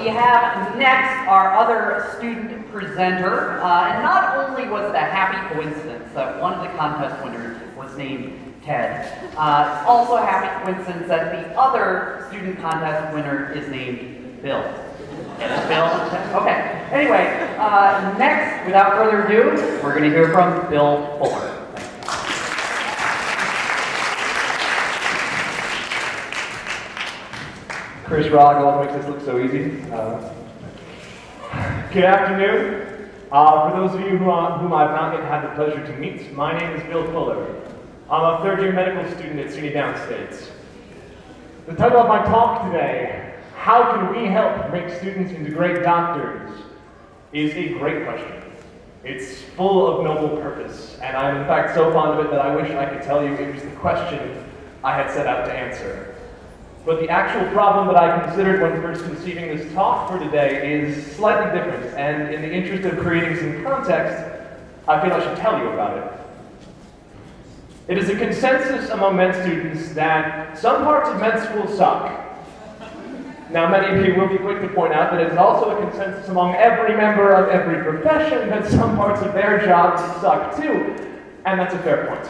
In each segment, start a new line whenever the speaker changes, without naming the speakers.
we have next our other student presenter, and not only was it a happy coincidence that one of the contest winners was named Ted, it's also a happy coincidence that the other student contest winner is named Bill. And it's Bill. Okay. Anyway, next, without further ado, we're going to hear from Bill Fuller.
Chris Rogel makes this look so easy. Good afternoon. For those of you whom I've not yet had the pleasure to meet, my name is Bill Fuller. I'm a third-year medical student at SUNY Downstate. The title of my talk today, How Can We Help Make Students into Great Doctors, is a great question. It's full of noble purpose, and I'm in fact so fond of it that I wish I could tell you it was the question I had set out to answer. But the actual problem that I considered when first conceiving this talk for today is slightly different, and in the interest of creating some context, I feel I should tell you about it. It is a consensus among med students that some parts of med school suck. Now, many of you will be quick to point out that it is also a consensus among every member of every profession that some parts of their jobs suck too, and that's a fair point.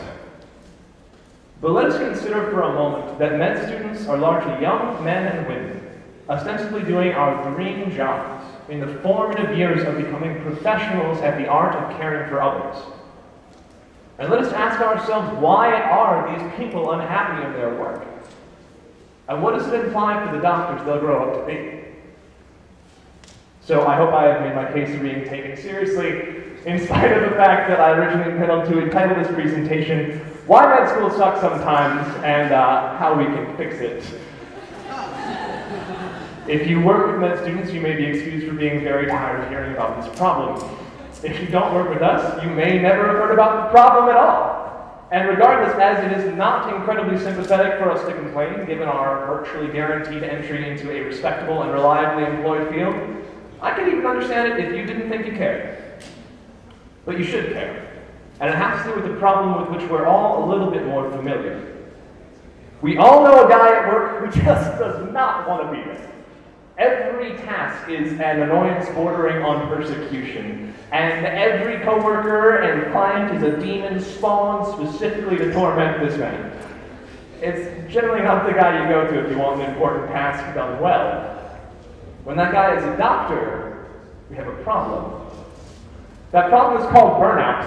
But let us consider for a moment that med students are largely young men and women, ostensibly doing our dream jobs in the formative years of becoming professionals at the art of caring for others. And let us ask ourselves, why are these people unhappy in their work? And what does it imply for the doctors they'll grow up to be? So I hope I have made my case for being taken seriously, in spite of the fact that I originally intended to entitle this presentation, Why Med School Sucks Sometimes and How We Can Fix It. If you work with med students, you may be excused for being very tired of hearing about this problem. If you don't work with us, you may never have heard about the problem at all. And regardless, as it is not incredibly sympathetic for us to complain, given our virtually guaranteed entry into a respectable and reliably employed field, I can even understand it if you didn't think you cared. But you should care. And it has to do with the problem with which we're all a little bit more familiar. We all know a guy at work who just does not want to be there. Every task is an annoyance bordering on persecution, and every coworker and client is a demon spawned specifically to torment this man. It's generally not the guy you go to if you want an important task done well. When that guy is a doctor, we have a problem. That problem is called burnout.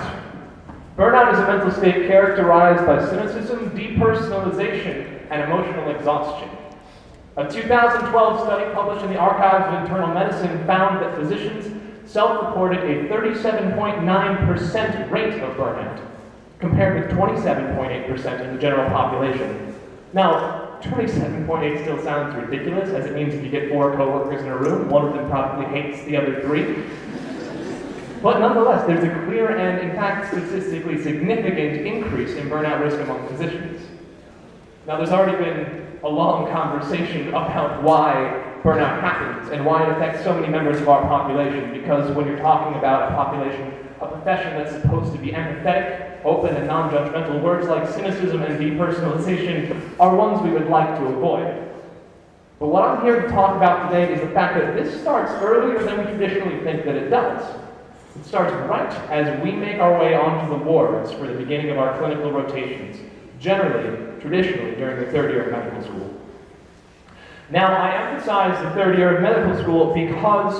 Burnout is a mental state characterized by cynicism, depersonalization, and emotional exhaustion. A 2012 study published in the Archives of Internal Medicine found that physicians self-reported a 37.9% rate of burnout, compared with 27.8% in the general population. Now, 27.8 still sounds ridiculous, as it means if you get 4 coworkers in a room, one of them probably hates the other 3. But nonetheless, there's a clear and, in fact, statistically significant increase in burnout risk among physicians. Now, there's already been a long conversation about why burnout happens and why it affects so many members of our population, because when you're talking about a profession that's supposed to be empathetic, open, and non-judgmental, words like cynicism and depersonalization are ones we would like to avoid. But what I'm here to talk about today is the fact that this starts earlier than we traditionally think that it does. It starts right as we make our way onto the wards for the beginning of our clinical rotations, traditionally during the third year of medical school. Now, I emphasize the third year of medical school because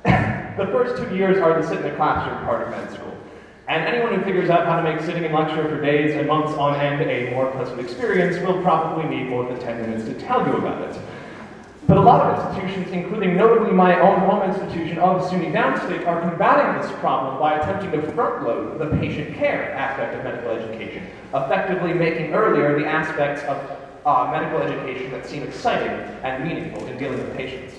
the first 2 years are the sit-in-the-classroom part of med school. And anyone who figures out how to make sitting in lecture for days and months on end a more pleasant experience will probably need more than 10 minutes to tell you about it. But a lot of institutions, including notably my own home institution of SUNY Downstate, are combating this problem by attempting to front-load the patient care aspect of medical education, effectively making earlier the aspects of medical education that seem exciting and meaningful in dealing with patients.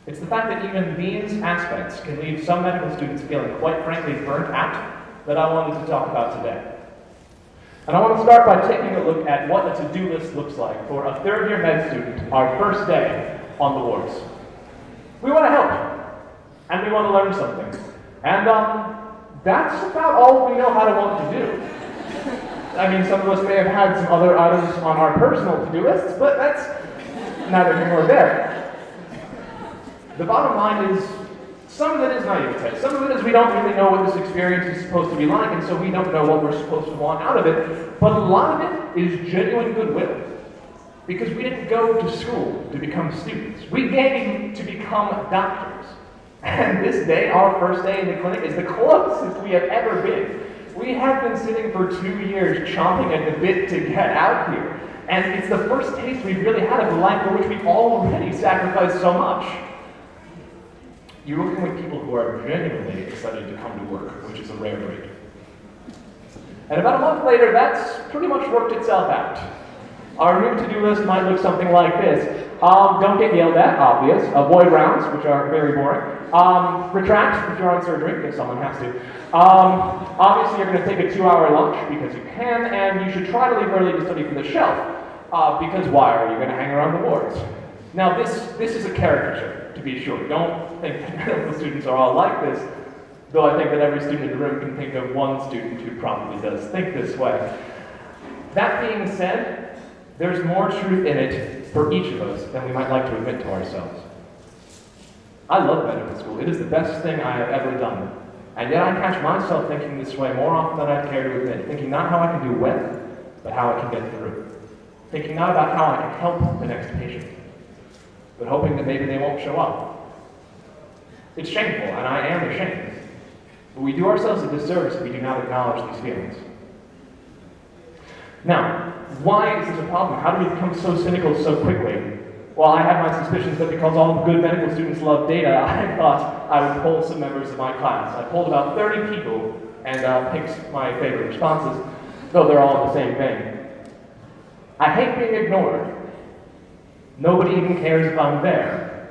It's the fact that even these aspects can leave some medical students feeling, quite frankly, burnt out that I wanted to talk about today. And I want to start by taking a look at what a to-do list looks like for a third-year med student, our first day on the wards. We want to help, and we want to learn something. And that's about all we know how to want to do. I mean, some of us may have had some other items on our personal to-do lists, but that's neither here nor there. the bottom line is, some of it is naivete. Some of it is we don't really know what this experience is supposed to be like, and so we don't know what we're supposed to want out of it. But a lot of it is genuine goodwill. Because we didn't go to school to become students. We came to become doctors. And this day, our first day in the clinic, is the closest we have ever been. We have been sitting for 2 years chomping at the bit to get out here. And it's the first taste we've really had of a life for which we've already sacrificed so much. You're working with people who are genuinely excited to come to work, which is a rare breed. And about a month later, that's pretty much worked itself out. Our new to-do list might look something like this. Don't get yelled at, obvious. Avoid rounds, which are very boring. Retract if you're on surgery, because someone has to. Obviously, you're going to take a 2-hour lunch, because you can, and you should try to leave early to study for the shelf, because why are you going to hang around the wards? Now, this is a caricature, to be sure. Don't think that medical students are all like this, though I think that every student in the room can think of one student who probably does think this way. That being said, there's more truth in it for each of us than we might like to admit to ourselves. I love medical school. It is the best thing I have ever done. And yet I catch myself thinking this way more often than I'd care to admit. Thinking not how I can do well, but how I can get through. Thinking not about how I can help the next patient, but hoping that maybe they won't show up. It's shameful, and I am ashamed. But we do ourselves a disservice if we do not acknowledge these feelings. Now, why is this a problem? How do we become so cynical so quickly? Well, I have my suspicions that because all good medical students love data, I thought I would poll some members of my class. I polled about 30 people and picked my favorite responses, though they're all the same thing. I hate being ignored. Nobody even cares if I'm there.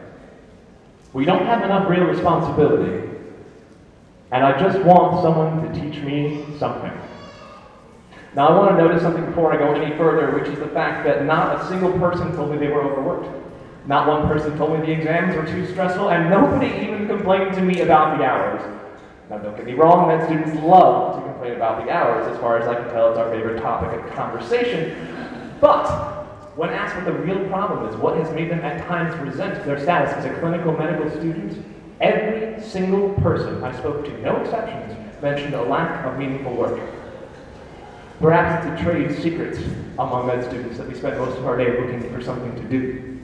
We don't have enough real responsibility, and I just want someone to teach me something. Now, I want to notice something before I go any further, which is the fact that not a single person told me they were overworked. Not one person told me the exams were too stressful, and nobody even complained to me about the hours. Now, don't get me wrong, med students love to complain about the hours. As far as I can tell, it's our favorite topic of conversation. But when asked what the real problem is, what has made them at times resent their status as a clinical medical student, every single person I spoke to, no exceptions, mentioned a lack of meaningful work. Perhaps it's a trade secret among med students that we spend most of our day looking for something to do.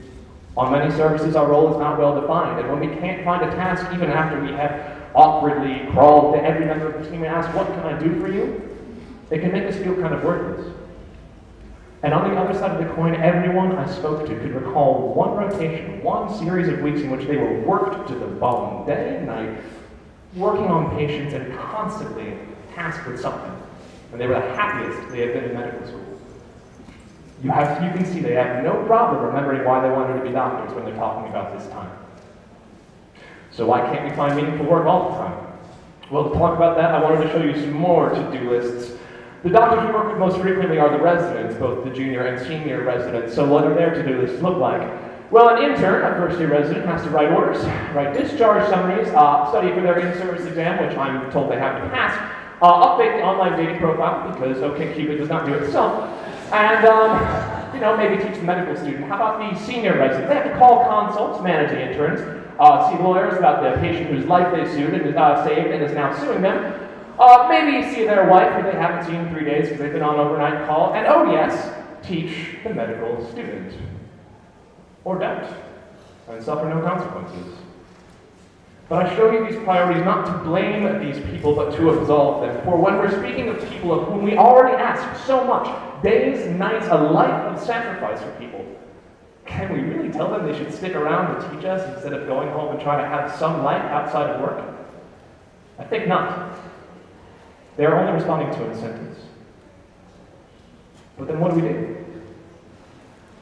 On many services, our role is not well defined, and when we can't find a task, even after we have awkwardly crawled to every member of the team and asked, "What can I do for you?" it can make us feel kind of worthless. And on the other side of the coin, everyone I spoke to could recall one rotation, one series of weeks in which they were worked to the bone, day and night, working on patients and constantly tasked with something. And they were the happiest they had been in medical school. You can see they have no problem remembering why they wanted to be doctors when they're talking about this time. So why can't we find meaningful work all the time? Well, to talk about that, I wanted to show you some more to-do lists. The doctors we work with most frequently are the residents, both the junior and senior residents. So what do their to-do lists look like? Well, an intern, a first-year resident, has to write orders, write discharge summaries, study for their in-service exam, which I'm told they have to pass, update the online dating profile, because OkCupid does not do it itself, and, maybe teach the medical student. How about the senior resident? They have to call consults, manage the interns, see lawyers about the patient whose life they sued and saved and is now suing them, maybe see their wife who they haven't seen in 3 days because they've been on overnight call, and oh yes, teach the medical student. Or don't, and suffer no consequences. But I show you these priorities not to blame these people, but to absolve them. For when we're speaking of people of whom we already ask so much, days, nights, a life of sacrifice for people, can we really tell them they should stick around to teach us instead of going home and try to have some life outside of work? I think not. They are only responding to incentives. But then what do?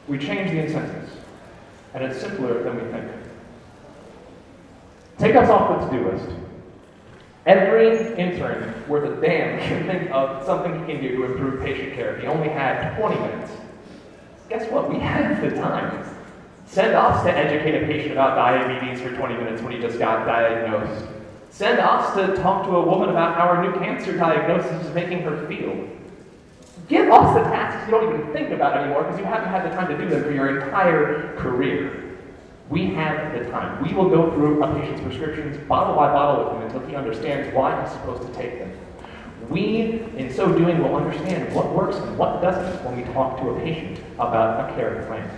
We change the incentives, and it's simpler than we think. Take us off the to-do list. Every intern worth a damn can think of something he can do to improve patient care if he only had 20 minutes. Guess what? We have the time. Send us to educate a patient about diabetes for 20 minutes when he just got diagnosed. Send us to talk to a woman about how her new cancer diagnosis is making her feel. Give us the tasks you don't even think about anymore because you haven't had the time to do them for your entire career. We have the time. We will go through a patient's prescriptions bottle by bottle with him until he understands why he's supposed to take them. We, in so doing, will understand what works and what doesn't when we talk to a patient about a care plan.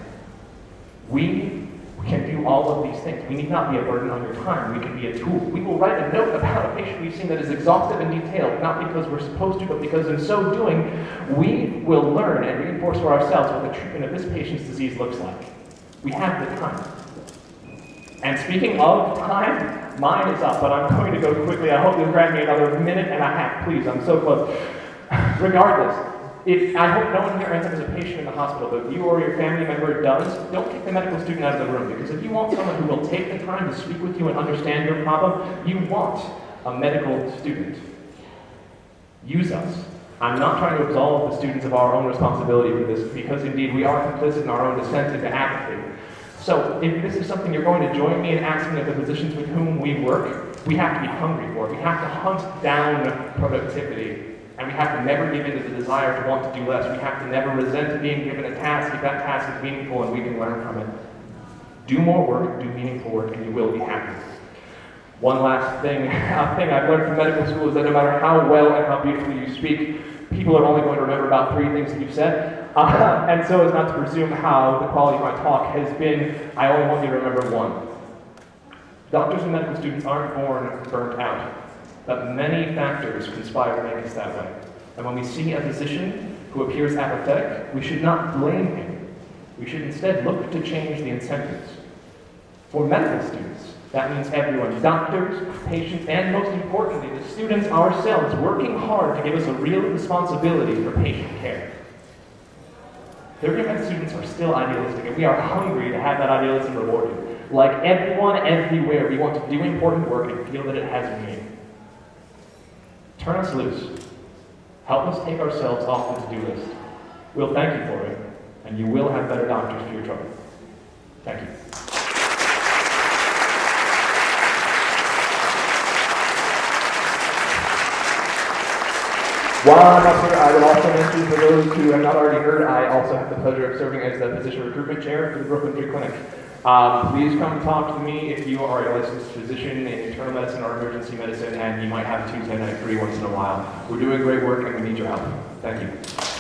We can do all of these things. We need not be a burden on your time. We can be a tool. We will write a note about a patient we've seen that is exhaustive and detailed, not because we're supposed to, but because in so doing, we will learn and reinforce for ourselves what the treatment of this patient's disease looks like. We have the time. And speaking of time, mine is up, but I'm going to go quickly. I hope you'll grant me another minute and a half, please. I'm so close. Regardless, I hope no one here ends up as a patient in the hospital, but if you or your family member does, don't kick the medical student out of the room, because if you want someone who will take the time to speak with you and understand your problem, you want a medical student. Use us. I'm not trying to absolve the students of our own responsibility for this, because indeed we are complicit in our own descent into apathy. So if this is something you're going to join me in asking of the physicians with whom we work, we have to be hungry for it. We have to hunt down productivity. And we have to never give in to the desire to want to do less. We have to never resent being given a task if that task is meaningful and we can learn from it. Do more work, do meaningful work, and you will be happy. One last thing, a thing I've learned from medical school is that no matter how well and how beautifully you speak, people are only going to remember about 3 things that you've said. And so as not to presume how the quality of my talk has been, I only want you to remember 1. Doctors and medical students aren't born burnt out, but many factors conspire to make us that way. And when we see a physician who appears apathetic, we should not blame him. We should instead look to change the incentives. For medical students, that means everyone, doctors, patients, and most importantly, the students ourselves, working hard to give us a real responsibility for patient care. Third-year med students are still idealistic, and we are hungry to have that idealism rewarded. Like everyone, everywhere, we want to do important work and feel that it has meaning. Turn us loose. Help us take ourselves off the to-do list. We'll thank you for it, and you will have better doctors for your trouble. Thank you. While I'm up here, I would also mention, for those who have not already heard, I also have the pleasure of serving as the physician recruitment chair for the Brooklyn Free Clinic. Please come talk to me if you are a licensed physician in internal medicine or emergency medicine, and you might have a Tuesday night free once in a while. We're doing great work, and we need your help. Thank you.